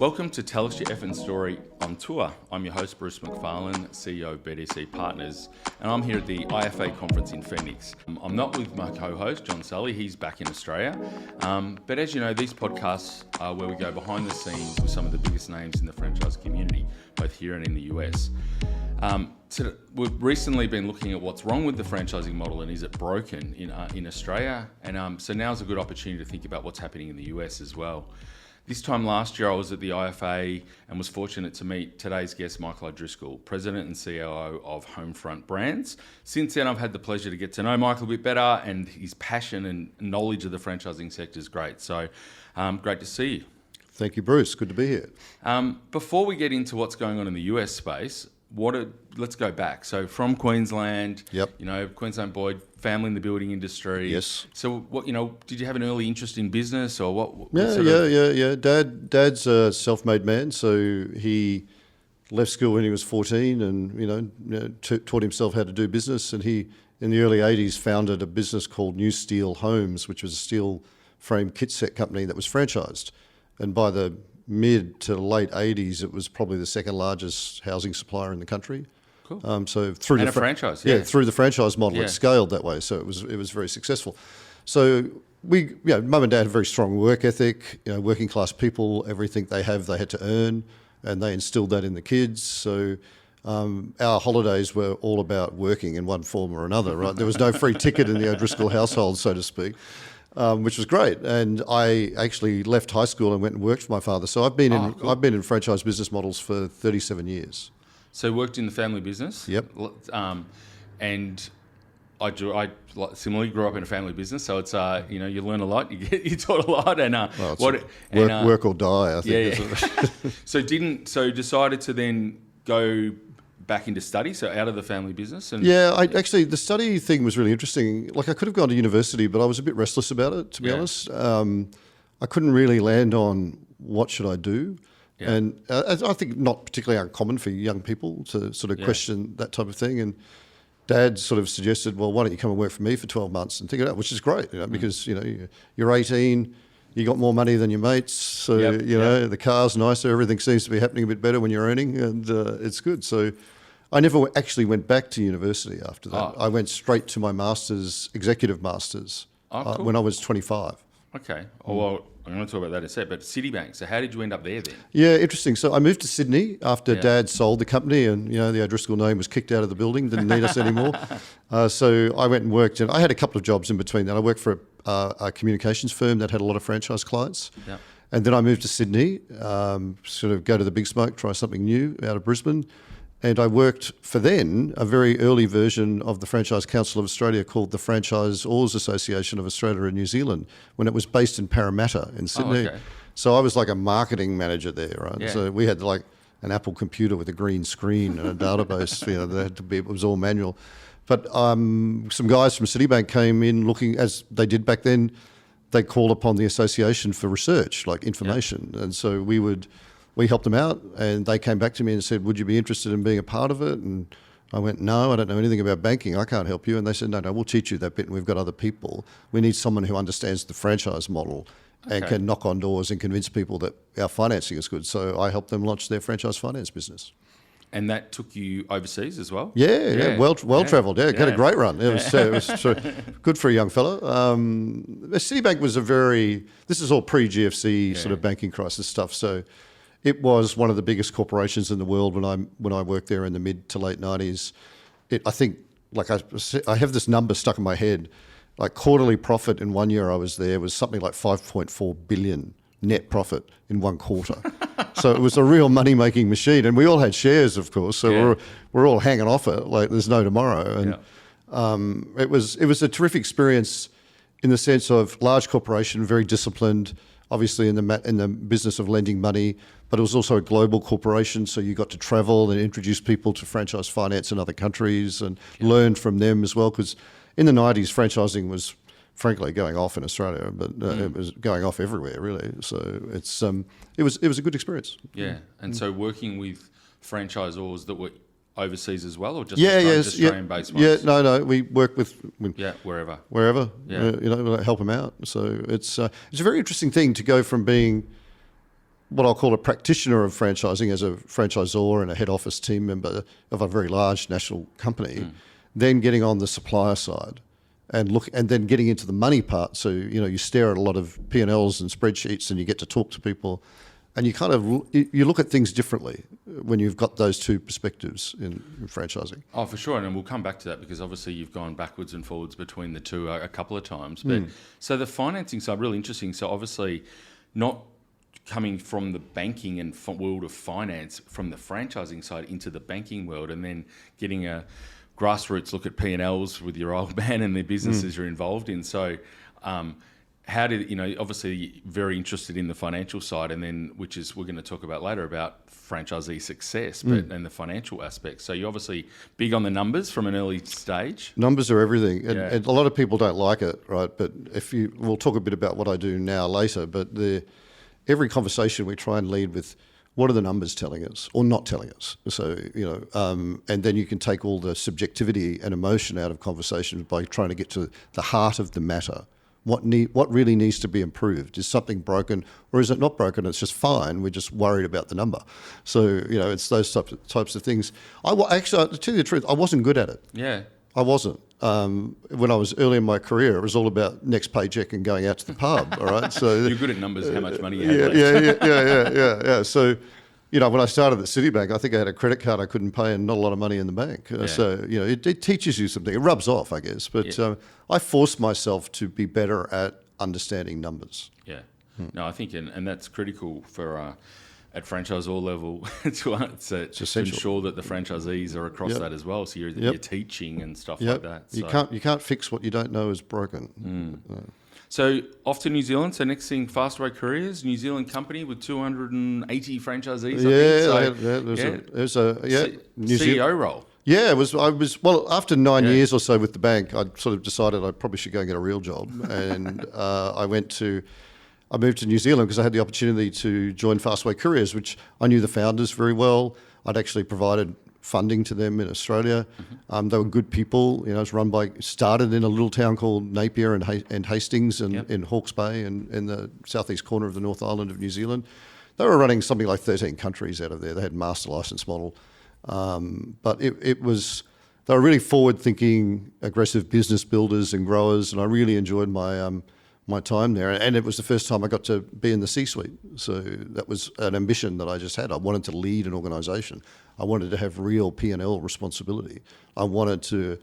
Welcome to Tell Us Your Effing Story on Tour. I'm your host, Bruce McFarlane, CEO of BDC Partners, and I'm here at the IFA conference in Phoenix. I'm not with my co-host, John Sully. He's back in Australia. But as you know, these podcasts are where we go behind the scenes with some of the biggest names in the franchise community, both here and in the US. So we've recently been looking at what's wrong with the franchising model and is it broken in Australia? And so now's a good opportunity to think about what's happening in the US as well. This time last year, I was at the IFA and was fortunate to meet today's guest, Michael O'Driscoll, President and COO of Homefront Brands. Since then, I've had the pleasure to get to know Michael a bit better, and his passion and knowledge of the franchising sector is great. So great to see you. Thank you, Bruce. Good to be here. Before we get into what's going on in the US space, let's go back. So from Queensland, Yep. Queensland boy, family in the building industry. Yes. So what, did you have an early interest in business or what? Yeah. Dad's a self-made man, so he left school when he was 14 and, taught himself how to do business. And he, in the early 80s, founded a business called Steel Homes, which was a steel frame kit set company that was franchised. And by the mid to late 80s, it was probably the second largest housing supplier in the country. Cool. So through and the franchise, through the franchise model, it scaled that way. So it was very successful. So Mum and Dad had a very strong work ethic. Working class people, everything they had to earn, and they instilled that in the kids. So our holidays were all about working in one form or another. Right? There was no free ticket in the O'Driscoll household, so to speak. Which was great, and I actually left high school and went and worked for my father. So I've been in franchise business models for 37 years. So worked in the family business. Yep. And I similarly grew up in a family business. So it's you learn a lot, you taught a lot, and work or die. I think. So decided to then go back into study, so out of the family business? And the study thing was really interesting. Like I could have gone to university, but I was a bit restless about it, to be honest. I couldn't really land on what should I do. Yeah. And I think not particularly uncommon for young people to sort of question that type of thing. And Dad sort of suggested, well, why don't you come and work for me for 12 months and think it out, which is great, because, you're 18, you got more money than your mates. So, the car's nicer, everything seems to be happening a bit better when you're earning, and it's good. So I never actually went back to university after that. I went straight to my executive masters, cool. when I was 25. Okay. Oh, well, I'm going to talk about that in a sec, but Citibank, so how did you end up there then? Yeah, interesting. So I moved to Sydney after Dad sold the company, and, the O'Driscoll name was kicked out of the building, didn't need us anymore. So I went and worked, and I had a couple of jobs in between that. I worked for a communications firm that had a lot of franchise clients. Yeah. And then I moved to Sydney, sort of go to the big smoke, try something new out of Brisbane. And I worked for then a very early version of the Franchise Council of Australia called the Franchisors Association of Australia and New Zealand, when it was based in Parramatta in Sydney. Okay. So I was like a marketing manager there, right? Yeah. So we had like an Apple computer with a green screen and a database. It was all manual. But some guys from Citibank came in looking, as they did back then. They called upon the association for research, like information, and so we helped them out, and they came back to me and said, would you be interested in being a part of it? And I went, no, I don't know anything about banking. I can't help you. And they said, no, we'll teach you that bit, and we've got other people. We need someone who understands the franchise model and can knock on doors and convince people that our financing is good. So I helped them launch their franchise finance business. And that took you overseas as well? Yeah. Well travelled. Yeah, had a great run. It was good for a young fella. Citibank was this is all pre-GFC sort of banking crisis stuff. So it was one of the biggest corporations in the world when I worked there in the mid to late 90s. I think, I have this number stuck in my head, like quarterly profit in 1 year I was there was something like 5.4 billion net profit in one quarter. So it was a real money-making machine, and we all had shares, of course. So we're all hanging off it like there's no tomorrow. And it was a terrific experience in the sense of large corporation, very disciplined, obviously in the business of lending money, but it was also a global corporation, so you got to travel and introduce people to franchise finance in other countries and learn from them as well. Because in the 90s, franchising was frankly going off in Australia, but it was going off everywhere, really. So it was a good experience. Yeah, and so working with franchisors that were overseas as well, or just Australian-based ones? Yeah, no, we work with wherever. Yeah. Help them out. So it's a very interesting thing to go from being what I'll call a practitioner of franchising as a franchisor and a head office team member of a very large national company, then getting on the supplier side and then getting into the money part. So, you stare at a lot of P&Ls and spreadsheets and you get to talk to people and you look at things differently when you've got those two perspectives in franchising. Oh, for sure. And we'll come back to that because obviously you've gone backwards and forwards between the two a couple of times. But so the financing side, really interesting. So obviously not coming from the banking and world of finance, from the franchising side into the banking world, and then getting a grassroots look at P&Ls with your old man and the businesses you're involved in. So how did, obviously very interested in the financial side, and then, which is, we're going to talk about later about franchisee success, and the financial aspects. So you're obviously big on the numbers from an early stage. Numbers are everything. And a lot of people don't like it, right? But we'll talk a bit about what I do now later, but every conversation we try and lead with, what are the numbers telling us or not telling us? So, and then you can take all the subjectivity and emotion out of conversations by trying to get to the heart of the matter. What really needs to be improved? Is something broken, or is it not broken? It's just fine. We're just worried about the number. So, it's those types of things. Actually, to tell you the truth, I wasn't good at it. Yeah. I wasn't. When I was early in my career, it was all about next paycheck and going out to the pub. All right, so you're good at numbers. How much money you have left. Yeah. So, when I started at Citibank, I think I had a credit card I couldn't pay and not a lot of money in the bank. So, it teaches you something. It rubs off, I guess. But I forced myself to be better at understanding numbers. Yeah. No, I think, and that's critical for at franchisor level to ensure that the franchisees are across that as well. So you're teaching and stuff like that. So. You can't fix what you don't know is broken. So off to New Zealand. So next thing, Fastway Careers, New Zealand company with 280 franchisees. There's a New CEO role. Yeah, I was after 9 years or so with the bank, I sort of decided I probably should go and get a real job, and I moved to New Zealand because I had the opportunity to join Fastway Couriers, which I knew the founders very well. I'd actually provided funding to them in Australia. They were good people. It was started in a little town called Napier and Hastings in Hawke's Bay and in the southeast corner of the North Island of New Zealand. They were running something like 13 countries out of there. They had a master license model. But they were really forward-thinking, aggressive business builders and growers, and I really enjoyed my time there. And it was the first time I got to be in the C-suite. So that was an ambition that I just had. I wanted to lead an organisation. I wanted to have real P&L responsibility. I wanted to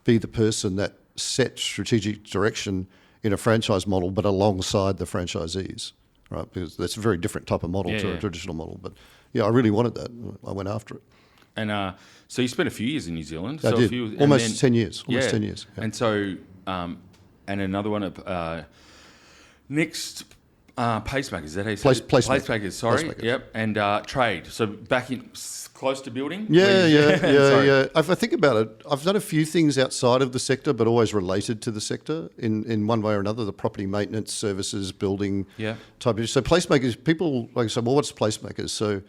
be the person that set strategic direction in a franchise model, but alongside the franchisees, right? Because that's a very different type of model to a traditional model. But I really wanted that. I went after it. And so you spent a few years in New Zealand. I did. Almost 10 years. Almost 10 years. Yeah. And so, and another one, next Pacemakers, is that how you say it? Pacemakers, sorry. Pacemakers. Yep. And trade. So back in close to building? Yeah. If I think about it, I've done a few things outside of the sector, but always related to the sector in one way or another, the property maintenance services, building type of. So Placemakers, people like say, well, what's Placemakers? So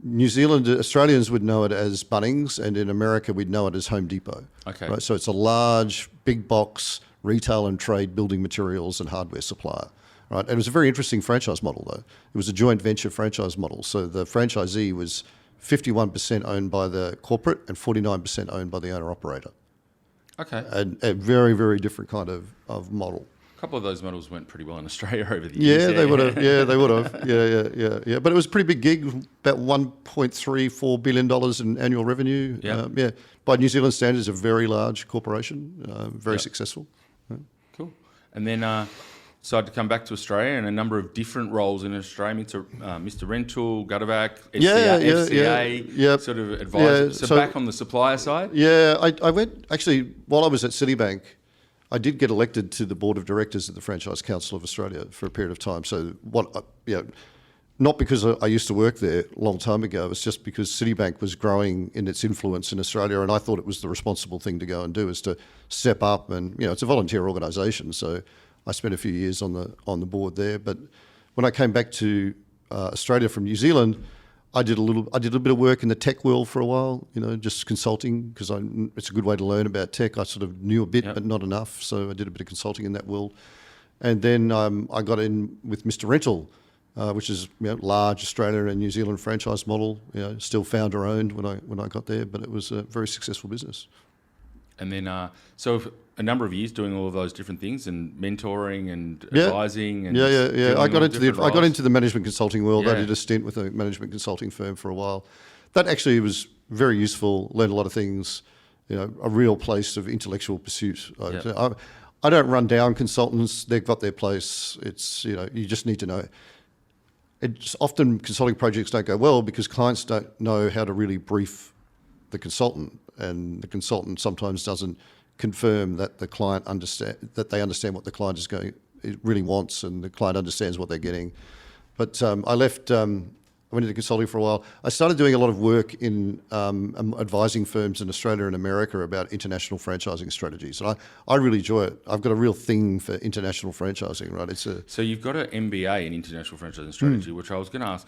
New Zealand, Australians would know it as Bunnings, and in America we'd know it as Home Depot. Okay. Right? So it's a large, big box retail and trade building materials and hardware supplier. Right? And it was a very interesting franchise model, though. It was a joint venture franchise model. So the franchisee was 51% owned by the corporate and 49% owned by the owner-operator. Okay. And a very, very different kind of model. A couple of those models went pretty well in Australia over the years. Yeah, they would have. Yeah, they would have. Yeah. But it was a pretty big gig, about $1.34 billion in annual revenue. Yeah. By New Zealand standards, a very large corporation, very successful. Cool. And then decided to come back to Australia and a number of different roles in Australia, Mr. Rental, Gutterback, FCA, sort of advisor. Yeah, so back on the supplier side? Yeah, I went, actually, while I was at Citibank, I did get elected to the board of directors of the Franchise Council of Australia for a period of time. So not because I used to work there a long time ago, it's just because Citibank was growing in its influence in Australia, and I thought it was the responsible thing to go and do, is to step up. And it's a volunteer organisation, so I spent a few years on the board there. But when I came back to Australia from New Zealand, I did a little bit of work in the tech world for a while, just consulting, because it's a good way to learn about tech. I sort of knew a bit, but not enough, so I did a bit of consulting in that world. And then I got in with Mr. Rental which is large Australia and New Zealand franchise model. Still founder owned when I got there, but it was a very successful business. And then, so a number of years doing all of those different things and mentoring and advising. And I got into the management consulting world. Yeah. I did a stint with a management consulting firm for a while. That actually was very useful. Learned a lot of things. A real place of intellectual pursuit. Yeah. I don't run down consultants. They've got their place. It's you just need to know. It's often consulting projects don't go well because clients don't know how to really brief the consultant, and the consultant sometimes doesn't confirm that they understand what the client it really wants, and the client understands what they're getting. But I left. I went into consulting for a while. I started doing a lot of work in advising firms in Australia and America about international franchising strategies, and I really enjoy it. I've got a real thing for international franchising, right? So you've got an MBA in international franchising strategy, which I was going to ask.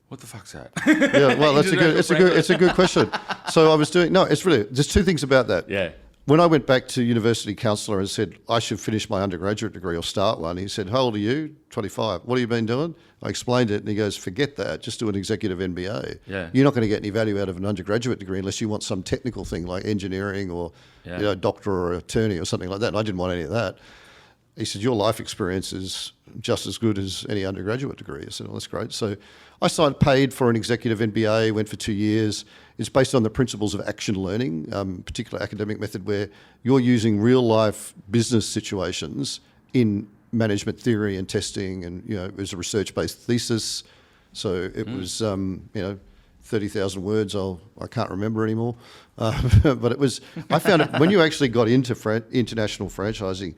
What the fuck's that? Yeah, well, it's a good question. So I was doing there's two things about that. Yeah. When I went back to university counsellor and said I should finish my undergraduate degree or start one, he said, "How old are you?" 25. "What have you been doing?" I explained it, and he goes, "Forget that. Just do an executive MBA. Yeah. You're not going to get any value out of an undergraduate degree unless you want some technical thing like engineering or doctor or attorney or something like that." And I didn't want any of that. He said, "Your life experience is just as good as any undergraduate degree." I said, "Well, that's great." So I paid for an executive MBA, went for 2 years. It's based on the principles of action learning, particular academic method where you're using real life business situations in management theory and testing. And, it was a research-based thesis. So it was, 30,000 words. I can't remember anymore. But I found it, when you actually got into international franchising,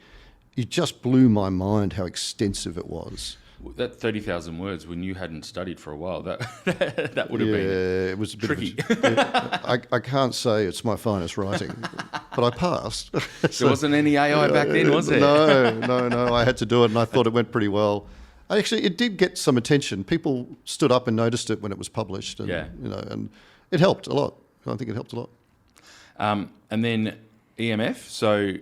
it just blew my mind how extensive it was. That 30,000 words, when you hadn't studied for a while, that would have been it was a bit tricky. I can't say it's my finest writing, but I passed. There wasn't any AI back then, was there? No. I had to do it, and I thought it went pretty well. Actually, it did get some attention. People stood up and noticed it when it was published, and and it helped a lot. I think it helped a lot. And then EMF, so.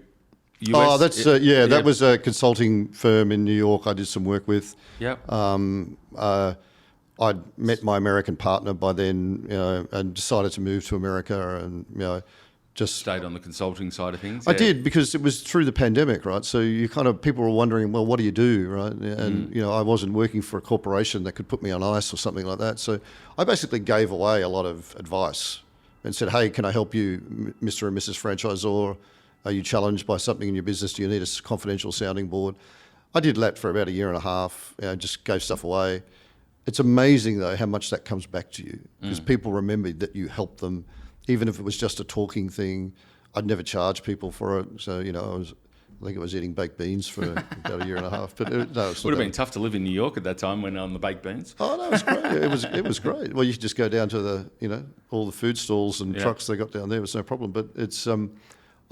US, that was a consulting firm in New York I did some work with. Yep. I'd met my American partner by then, and decided to move to America, and just stayed on the consulting side of things. I did, because it was through the pandemic, right? So people were wondering, well, what do you do, right? And I wasn't working for a corporation that could put me on ice or something like that. So I basically gave away a lot of advice and said, "Hey, can I help you, Mr. and Mrs. Franchisor? Are you challenged by something in your business? Do you need a confidential sounding board?" I did that for about a year and a half. Just gave stuff away. It's amazing, though, how much that comes back to you, because people remembered that you helped them, even if it was just a talking thing. I'd never charged people for it. So, I think I was eating baked beans for about a year and a half. But it would have been tough to live in New York at that time when on the baked beans. Oh, no, it was great. It was great. Well, you could just go down to all the food stalls and trucks they got down there. It was no problem. But it's...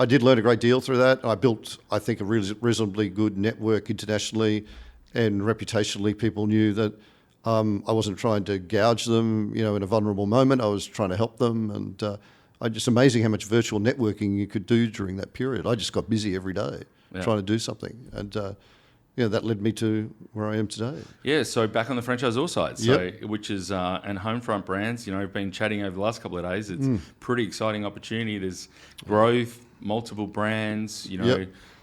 I did learn a great deal through that. I built, I think, a reasonably good network internationally, and reputationally people knew that I wasn't trying to gouge them, in a vulnerable moment. I was trying to help them, and just amazing how much virtual networking you could do during that period. I just got busy every day trying to do something, and that led me to where I am today. Yeah, so back on the franchisor side, which is and Homefront Brands. Been chatting over the last couple of days. It's pretty exciting opportunity. There's growth. Multiple brands,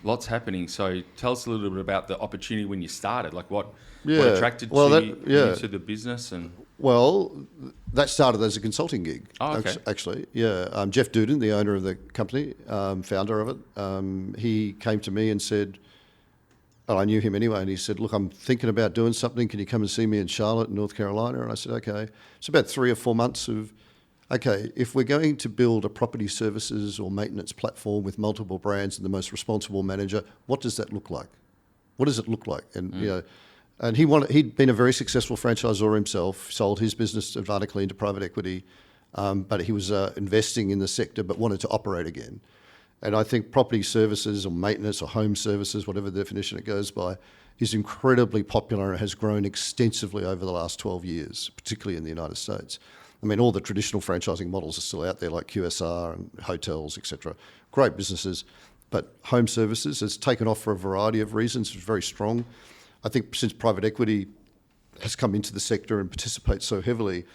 lots happening. So tell us a little bit about the opportunity when you started, like what attracted you to the business. And well, that started as a consulting gig. Oh, okay. Actually, Jeff Duden, the owner of the company, founder of it, he came to me and said, and I knew him anyway, and he said, "Look, I'm thinking about doing something. Can you come and see me in Charlotte, North Carolina?" And I said, "Okay." It's about 3 or 4 months of, okay, if we're going to build a property services or maintenance platform with multiple brands and the most responsible manager, what does that look like? What does it look like? And and he'd been a very successful franchisor himself, sold his business vertically into private equity, but he was investing in the sector but wanted to operate again. And I think property services or maintenance or home services, whatever definition it goes by, is incredibly popular and has grown extensively over the last 12 years, particularly in the United States. I mean, all the traditional franchising models are still out there, like QSR and hotels, etc. Great businesses, but home services has taken off for a variety of reasons. It's very strong. I think since private equity has come into the sector and participates so heavily,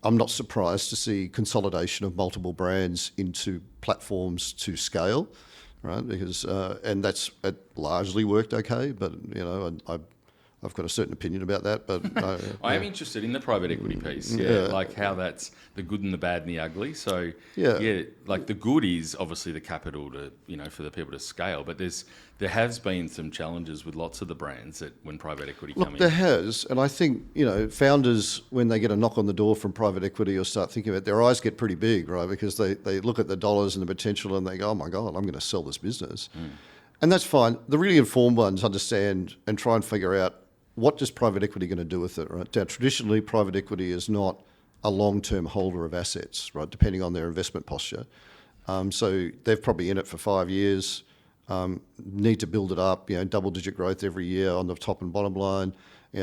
I'm not surprised to see consolidation of multiple brands into platforms to scale, right? Because and it largely worked okay, but I've got a certain opinion about that. But I am interested in the private equity piece, like how that's the good and the bad and the ugly. So like the good is obviously the capital to for the people to scale, but there has been some challenges with lots of the brands that when private equity come in. There has, and I think founders, when they get a knock on the door from private equity or start thinking about it, their eyes get pretty big, right? Because they look at the dollars and the potential and they go, oh my God, I'm going to sell this business. And that's fine. The really informed ones understand and try and figure out what is private equity going to do with it, right? Now, traditionally, private equity is not a long-term holder of assets, right, depending on their investment posture. So they're probably in it for 5 years, need to build it up, double-digit growth every year on the top and bottom line,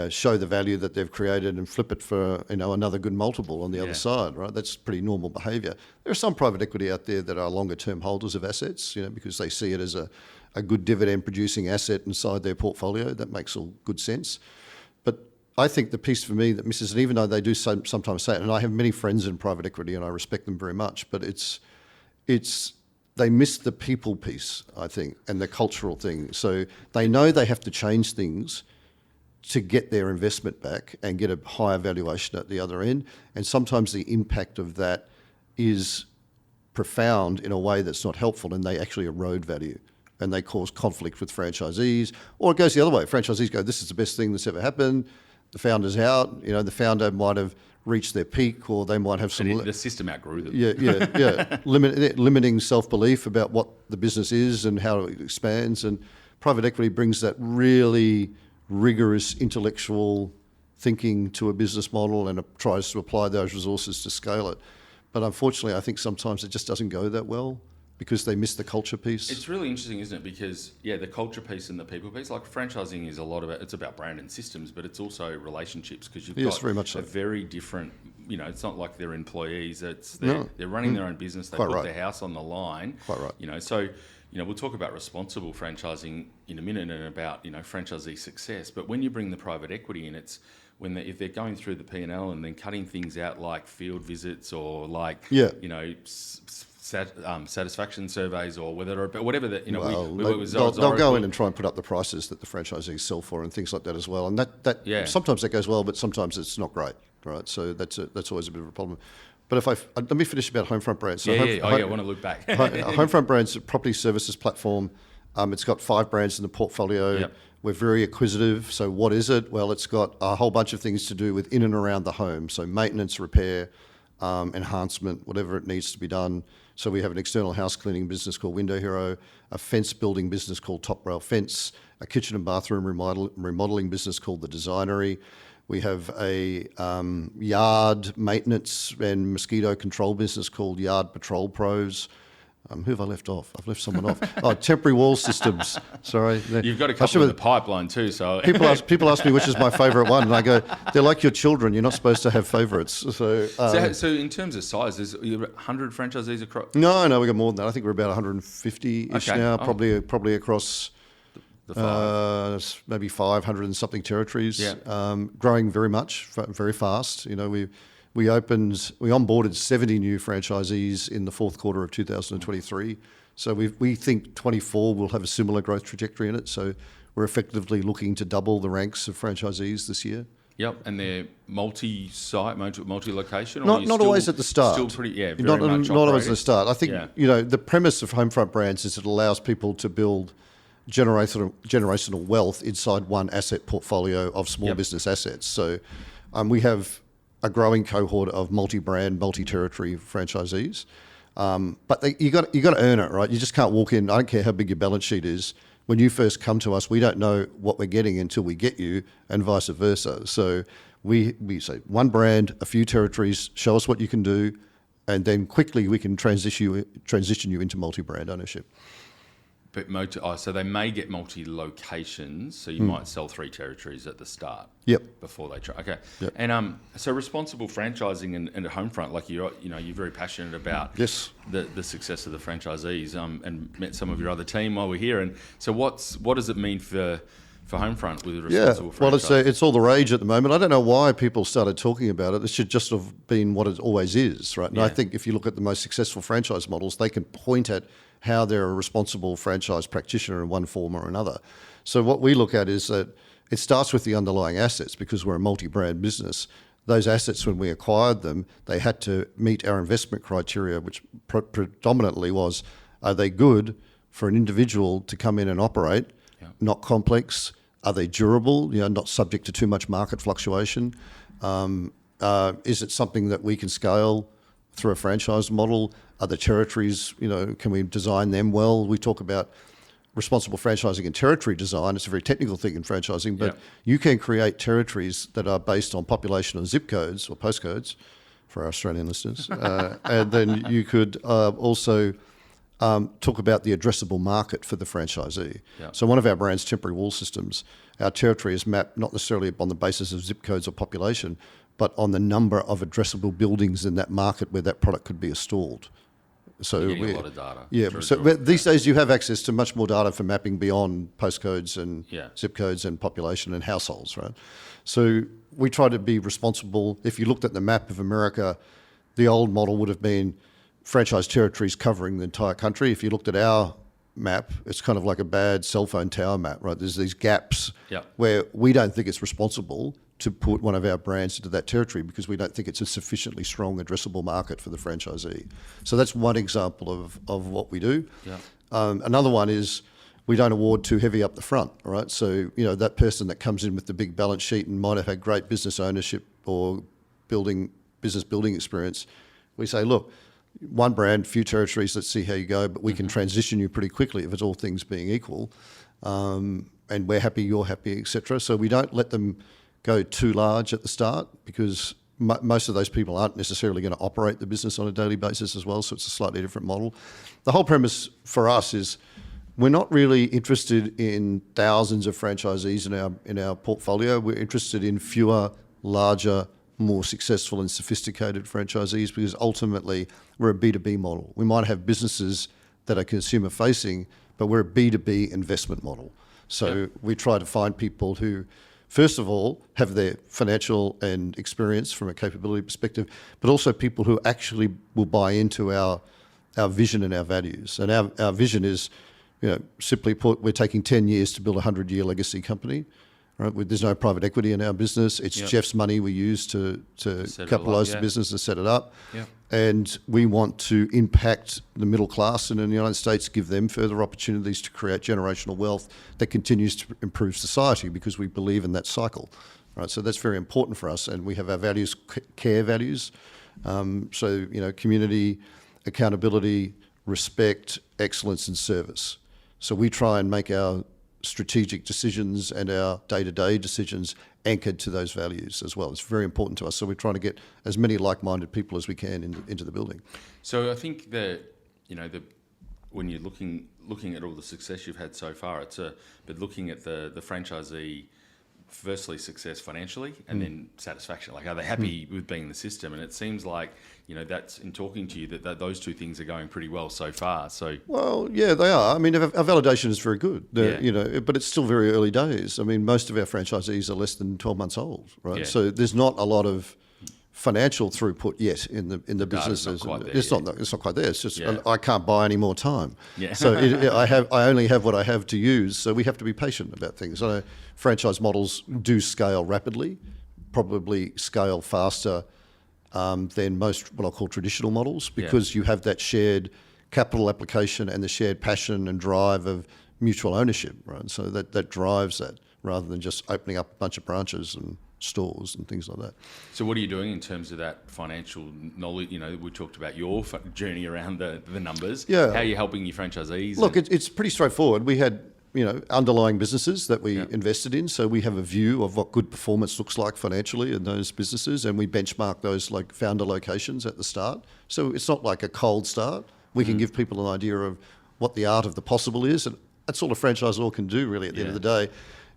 show the value that they've created and flip it for another good multiple on the other side, right? That's pretty normal behaviour. There are some private equity out there that are longer-term holders of assets, because they see it as a good dividend-producing asset inside their portfolio. That makes all good sense. But I think the piece for me that misses, and even though they do sometimes say it, and I have many friends in private equity and I respect them very much, but they miss the people piece, I think, and the cultural thing. So they know they have to change things to get their investment back and get a higher valuation at the other end. And sometimes the impact of that is profound in a way that's not helpful, and they actually erode value. And they cause conflict with franchisees, or it goes the other way. Franchisees go, this is the best thing that's ever happened. The founder's out. The founder might have reached their peak, or they might have some... The system outgrew them. Yeah. Limiting self-belief about what the business is and how it expands. And private equity brings that really rigorous intellectual thinking to a business model and it tries to apply those resources to scale it. But unfortunately, I think sometimes it just doesn't go that well, because they miss the culture piece. It's really interesting, isn't it? Because, the culture piece and the people piece, like franchising is it's about brand and systems, but it's also relationships, because you've got very much so. a very different, it's not like they're employees, they're running their own business, they put their house on the line. Quite right. So, we'll talk about responsible franchising in a minute and about, franchisee success, but when you bring the private equity in, it's if they're going through the P&L and then cutting things out like field visits or like, satisfaction surveys or whatever that they'll go in and try and put up the prices that the franchisees sell for and things like that as well. And that sometimes that goes well, but sometimes it's not great, right? So that's always a bit of a problem. But let me finish about Homefront Brands. So I want to look back. Homefront Brands is a property services platform. It's got 5 brands in the portfolio. Yep. We're very acquisitive. So what is it? Well, it's got a whole bunch of things to do with in and around the home. So maintenance, repair, enhancement, whatever it needs to be done. So we have an external house cleaning business called Window Hero, a fence building business called Top Rail Fence, a kitchen and bathroom remodeling business called The Designery. We have a yard maintenance and mosquito control business called Yard Patrol Pros. Who have I left off? I've left someone off. Temporary wall systems. Sorry. You've got a couple in the pipeline too. So people ask me which is my favourite one, and I go, they're like your children. You're not supposed to have favourites. So in terms of size, is 100 franchisees across? No, we got more than that. I think we're about 150-ish now, probably across the 5. maybe 500 and something territories. Yeah. Growing very much, very fast. We onboarded 70 new franchisees in the fourth quarter of 2023. So we think 24 will have a similar growth trajectory in it. So we're effectively looking to double the ranks of franchisees this year. Yep, and they're multi-site, multi-location? Or not always at the start. Still pretty, very not much not always at the start. I think, the premise of Homefront Brands is it allows people to build generational wealth inside one asset portfolio of small business assets. So we have a growing cohort of multi-brand, multi-territory franchisees. But you got to earn it, right? You just can't walk in. I don't care how big your balance sheet is. When you first come to us, we don't know what we're getting until we get you, and vice versa. So we say one brand, a few territories, show us what you can do, and then quickly we can transition you into multi-brand ownership. But so they may get multi-locations, so you might sell 3 territories at the start. Yep. Before they try. Okay. Yep. And so responsible franchising and at Homefront, like you're very passionate about the success of the franchisees, and met some of your other team while we're here. And so what does it mean for for Homefront with Yeah, responsible franchise? well, it's all the rage at the moment. I don't know why people started talking about it. It should just have been what it always is, right? And I think if you look at the most successful franchise models, they can point at how they're a responsible franchise practitioner in one form or another. So what we look at is that it starts with the underlying assets because we're a multi-brand business. Those assets, when we acquired them, they had to meet our investment criteria, which predominantly was, are they good for an individual to come in and operate, not complex? Are they durable, not subject to too much market fluctuation? Is it something that we can scale through a franchise model? Are the territories, can we design them well? We talk about responsible franchising and territory design. It's a very technical thing in franchising, but you can create territories that are based on population and zip codes or postcodes for our Australian listeners. And then you could also talk about the addressable market for the franchisee. So one of our brands, Temporary Wall Systems, our territory is mapped not necessarily on the basis of zip codes or population, but on the number of addressable buildings in that market where that product could be installed. So you're getting a lot of data. Yeah. So these days you have access to much more data for mapping beyond postcodes and zip codes and population and households, right? So we try to be responsible. If you looked at the map of America, the old model would have been franchise territories covering the entire country. If you looked at our map, it's kind of like a bad cell phone tower map, right? There's these gaps where we don't think it's responsible to put one of our brands into that territory because we don't think it's a sufficiently strong addressable market for the franchisee. So that's one example of what we do. Another one is we don't award too heavy up the front, all right? So, that person that comes in with the big balance sheet and might have had great business ownership or business building experience, we say, look, one brand, few territories, let's see how you go, but we can transition you pretty quickly if it's all things being equal. And we're happy, you're happy, etc. So we don't let them go too large at the start because most of those people aren't necessarily going to operate the business on a daily basis as well, so it's a slightly different model. The whole premise for us is we're not really interested in thousands of franchisees in our portfolio. We're interested in fewer, larger, more successful and sophisticated franchisees because ultimately we're a B2B model. We might have businesses that are consumer facing, but we're a B2B investment model. So we try to find people who, first of all, have their financial and experience from a capability perspective, but also people who actually will buy into our vision and our values. And our vision is, simply put, we're taking 10 years to build a 100-year legacy company. Right? There's no private equity in our business. It's Jeff's money we use to capitalise the business and set it up. And we want to impact the middle class in the United States, give them further opportunities to create generational wealth that continues to improve society because we believe in that cycle. Right? So that's very important for us. And we have our values, care values. So, community, accountability, respect, excellence and service. So we try and make our strategic decisions and our day-to-day decisions anchored to those values as well. It's very important to us. So we're trying to get as many like-minded people as we can into the building. So I think that, when you're looking at all the success you've had so far, but looking at the franchisee, firstly success financially and then satisfaction. Like, are they happy with being in the system? And it seems like, that's in talking to you that those two things are going pretty well so far. So well, yeah, they are. I mean, our validation is very good. But it's still very early days. I mean, most of our franchisees are less than 12 months old, right? So there's not a lot of financial throughput yet in the business. It's not quite there. It's just I can't buy any more time. So I only have what I have to use. So we have to be patient about things. I know franchise models do scale rapidly, probably scale faster than most what I'll call traditional models because you have that shared capital application and the shared passion and drive of mutual ownership, right? So that drives that rather than just opening up a bunch of branches and stores and things like that. So what are you doing in terms of that financial knowledge? We talked about your journey around the numbers. How are you helping your franchisees? Look, it's pretty straightforward. We had underlying businesses that we invested in, so we have a view of what good performance looks like financially in those businesses, and we benchmark those like founder locations at the start. So it's not like a cold start. We can give people an idea of what the art of the possible is, and that's all a franchisor can do really at the end of the day,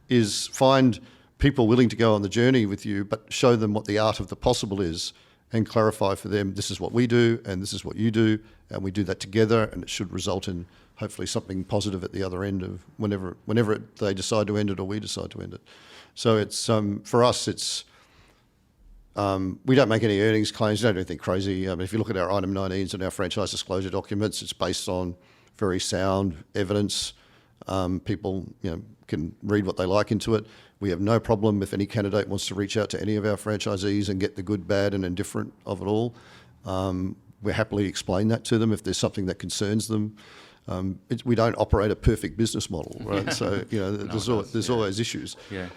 is find people willing to go on the journey with you, but show them what the art of the possible is and clarify for them, this is what we do and this is what you do, and we do that together, and it should result in hopefully something positive at the other end of whenever they decide to end it or we decide to end it. So it's for us, it's we don't make any earnings claims. We don't do anything crazy. If you look at our item 19s and our franchise disclosure documents, it's based on very sound evidence. People can read what they like into it. We have no problem if any candidate wants to reach out to any of our franchisees and get the good, bad and indifferent of it all. We happily explain that to them if there's something that concerns them. We don't operate a perfect business model, right? So, there's always issues. Yeah.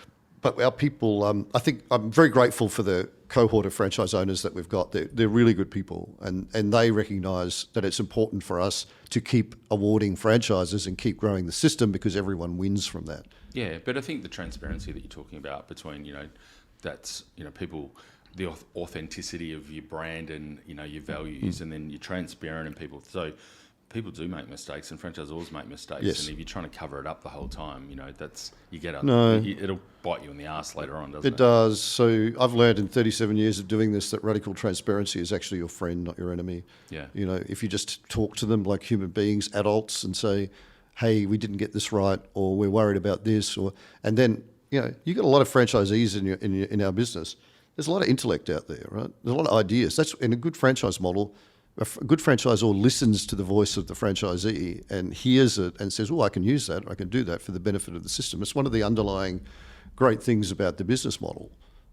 But our people, I think I'm very grateful for the cohort of franchise owners that we've got. They're really good people, and they recognise that it's important for us to keep awarding franchises and keep growing the system because everyone wins from that. Yeah, but I think the transparency that you're talking about between, that's, people, the authenticity of your brand and, your values, and then you're transparent and people. So people do make mistakes, and franchisors make mistakes. Yes. And if you're trying to cover it up the whole time, No. it'll bite you in the arse later on, doesn't it? It does. So I've learned in 37 years of doing this that radical transparency is actually your friend, not your enemy. Yeah. If you just talk to them like human beings, adults, and say, hey, we didn't get this right, or we're worried about this, and then, you've got a lot of franchisees in our business. There's a lot of intellect out there, right? There's a lot of ideas. That's in a good franchise model. A good franchisor listens to the voice of the franchisee and hears it and says, I can use that, I can do that for the benefit of the system. It's one of the underlying great things about the business model.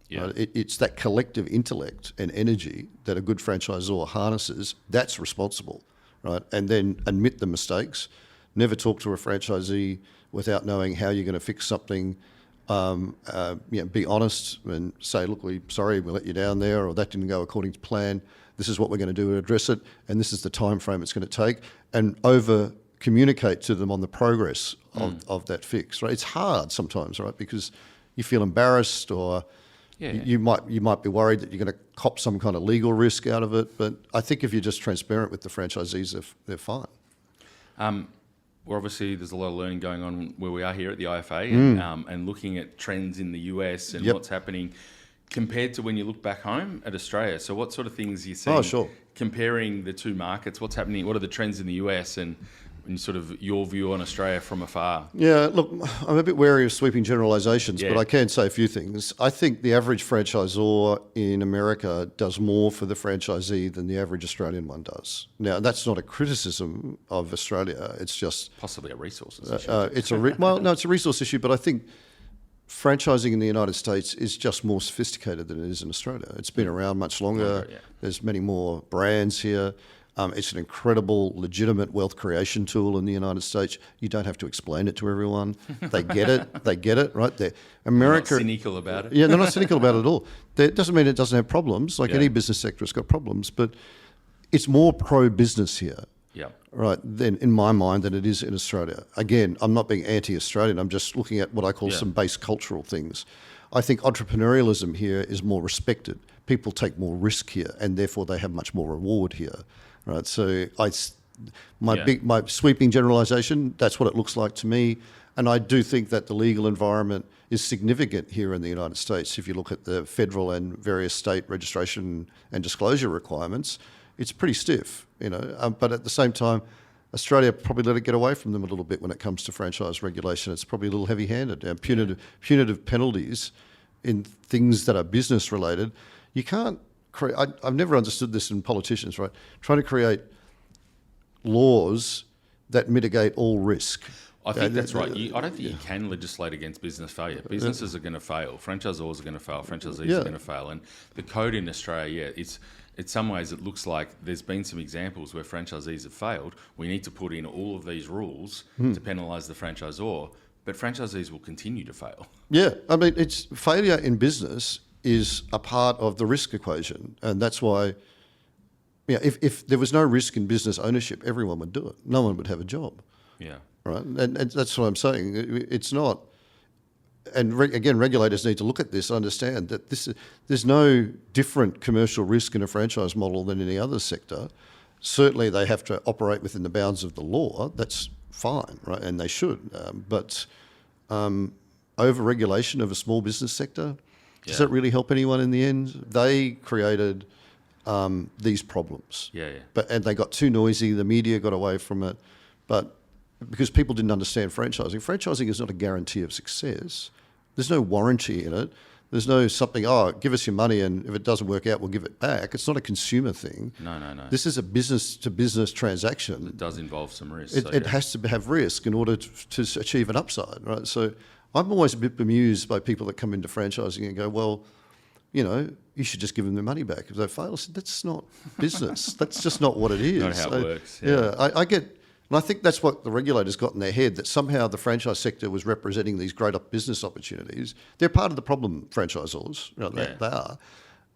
Yeah. Right? It's that collective intellect and energy that a good franchisor harnesses. That's responsible, right? And then admit the mistakes. Never talk to a franchisee without knowing how you're going to fix something. Be honest and say, look, we let you down there, or that didn't go according to plan. This is what we're going to do to address it, and this is the time frame it's going to take, and over communicate to them on the progress of that fix. Right? It's hard sometimes, right? Because you feel embarrassed, or you might be worried that you're going to cop some kind of legal risk out of it. But I think if you're just transparent with the franchisees, they're fine. Well, obviously, there's a lot of learning going on where we are here at the IFA, and looking at trends in the US and what's happening compared to when you look back home at Australia. So what sort of things are you seeing? Oh, sure. Comparing the two markets, what's happening? What are the trends in the US and sort of your view on Australia from afar? Yeah, look, I'm a bit wary of sweeping generalisations, but I can say a few things. I think the average franchisor in America does more for the franchisee than the average Australian one does. Now, that's not a criticism of Australia. It's just possibly a resources issue. It's a resource issue, but I think franchising in the United States is just more sophisticated than it is in Australia. It's been around much longer. There's many more brands here. It's an incredible, legitimate wealth creation tool in the United States. You don't have to explain it to everyone. They get it. They get it, right? America, they're not cynical about it. Yeah, they're not cynical about it at all. That doesn't mean it doesn't have problems. Like any business sector, it's got problems, but it's more pro-business here. Yeah. Right, then in my mind than it is in Australia. Again, I'm not being anti-Australian. I'm just looking at what I call some base cultural things. I think entrepreneurialism here is more respected. People take more risk here, and therefore they have much more reward here. Right, so my sweeping generalisation, that's what it looks like to me. And I do think that the legal environment is significant here in the United States. If you look at the federal and various state registration and disclosure requirements, it's pretty stiff, but at the same time, Australia probably let it get away from them a little bit when it comes to franchise regulation. It's probably a little heavy-handed. Punitive penalties in things that are business-related. You can't create... I've never understood this in politicians, right? Trying to create laws that mitigate all risk. I think that's right. I don't think you can legislate against business failure. Businesses are going to fail. Franchisors are going to fail. Franchisees are going to fail. And the code in Australia, it's... In some ways, it looks like there's been some examples where franchisees have failed. We need to put in all of these rules to penalise the franchisor, but franchisees will continue to fail. Yeah, I mean, it's failure in business is a part of the risk equation, and that's why. If there was no risk in business ownership, everyone would do it. No one would have a job. Yeah, right, and that's what I'm saying. It's not. And again, regulators need to look at this, understand that there's no different commercial risk in a franchise model than any other sector. Certainly, they have to operate within the bounds of the law. That's fine, right? And they should. But over-regulation of a small business sector, does that really help anyone in the end? They created these problems. Yeah. And they got too noisy. The media got away from it. But because people didn't understand franchising. Franchising is not a guarantee of success. There's no warranty in it. There's no something, give us your money and if it doesn't work out, we'll give it back. It's not a consumer thing. No. This is a business-to-business transaction. It does involve some risk. It has to have risk in order to achieve an upside, right? So I'm always a bit bemused by people that come into franchising and go, well, you should just give them their money back if they fail. I said, that's not business. That's just not what it is. Not how it works. I get... And I think that's what the regulators got in their head, that somehow the franchise sector was representing these great business opportunities. They're part of the problem, franchisors. They are.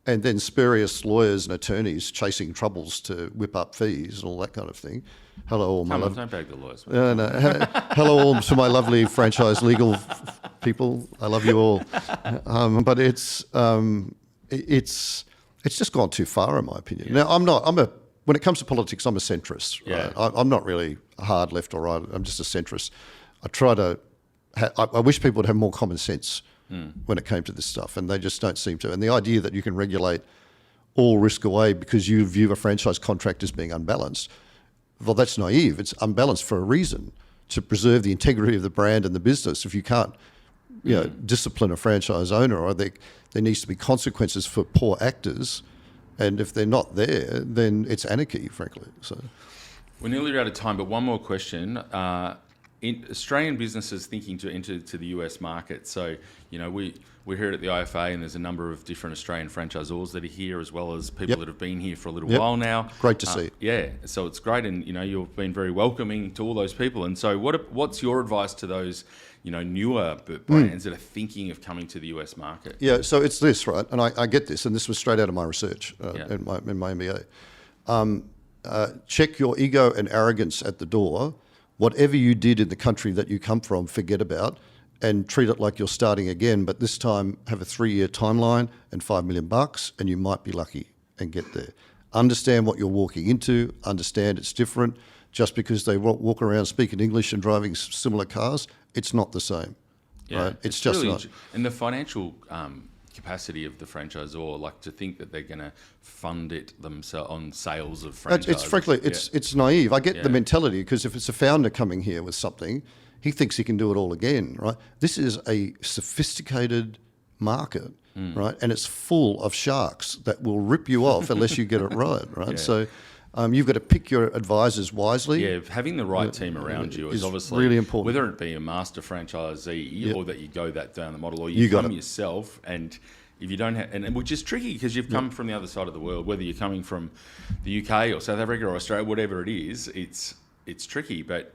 And then spurious lawyers and attorneys chasing troubles to whip up fees and all that kind of thing. Hello, all my don't bag the lawyers. Hello, all to my lovely franchise legal people. I love you all. But it's just gone too far, in my opinion. Yeah. Now, when it comes to politics, I'm a centrist. Right? Yeah. I'm not really hard left or right. I'm just a centrist. I wish people would have more common sense when it came to this stuff, and they just don't seem to. And the idea that you can regulate all risk away because you view a franchise contract as being unbalanced, well, that's naive. It's unbalanced for a reason, to preserve the integrity of the brand and the business. If you can't discipline a franchise owner, or there needs to be consequences for poor actors. And if they're not there, then it's anarchy, frankly. So, we're nearly out of time, but one more question. Australian businesses thinking to enter to the US market. So, we're here at the IFA, and there's a number of different Australian franchisors that are here, as well as people that have been here for a little while now. Great to see. Yeah, so it's great, and you've been very welcoming to all those people. And so, what's your advice to those newer brands that are thinking of coming to the US market? Yeah, so it's this, right? And I get this, and this was straight out of my research in my MBA. Check your ego and arrogance at the door. Whatever you did in the country that you come from, forget about, and treat it like you're starting again. But this time, have a 3-year timeline and $5 million, and you might be lucky and get there. Understand what you're walking into. Understand it's different. Just because they walk around speaking English and driving similar cars, it's not the same. Yeah, right? It's just really not. And the financial capacity of the franchisor, like to think that they're going to fund it themselves on sales of franchises. It's naive. I get the mentality, because if it's a founder coming here with something, he thinks he can do it all again, right? This is a sophisticated market, right? And it's full of sharks that will rip you off unless you get it right? Yeah. So you've got to pick your advisors wisely. Yeah, having the right team around you is obviously really important. Whether it be a master franchisee or that you go that down the model, or you come yourself, and if you don't have, and which is tricky because you've come from the other side of the world, whether you're coming from the UK or South Africa or Australia, whatever it is, it's tricky, but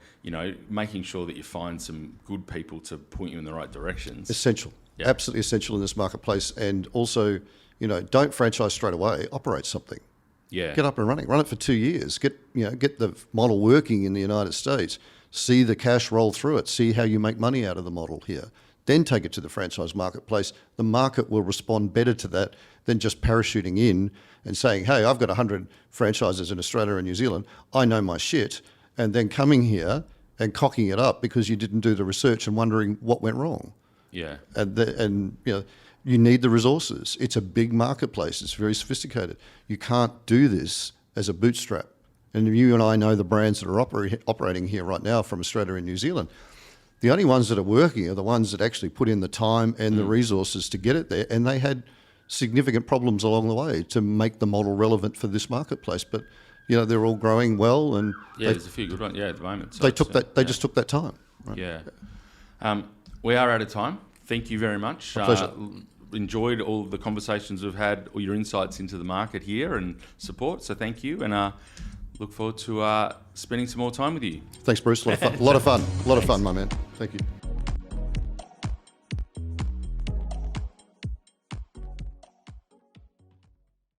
making sure that you find some good people to point you in the right directions. Essential. Yep. Absolutely essential in this marketplace. And also, don't franchise straight away, operate something. Yeah. Get up and running. Run it for 2 years. Get the model working in the United States. See the cash roll through it. See how you make money out of the model here. Then take it to the franchise marketplace. The market will respond better to that than just parachuting in and saying, hey, I've got 100 franchises in Australia and New Zealand. I know my shit. And then coming here and cocking it up because you didn't do the research and wondering what went wrong. Yeah. And you need the resources. It's a big marketplace. It's very sophisticated. You can't do this as a bootstrap. And you and I know the brands that are operating here right now from Australia and New Zealand. The only ones that are working are the ones that actually put in the time and the resources to get it there. And they had significant problems along the way to make the model relevant for this marketplace. But they're all growing well, and there's a few good ones. At the moment, so they just took that time. Right? Yeah, we are out of time. Thank you very much. My pleasure. Enjoyed all of the conversations we've had, all your insights into the market here and support. So thank you, and look forward to spending some more time with you. Thanks, Bruce. A lot of fun, my man. Thank you.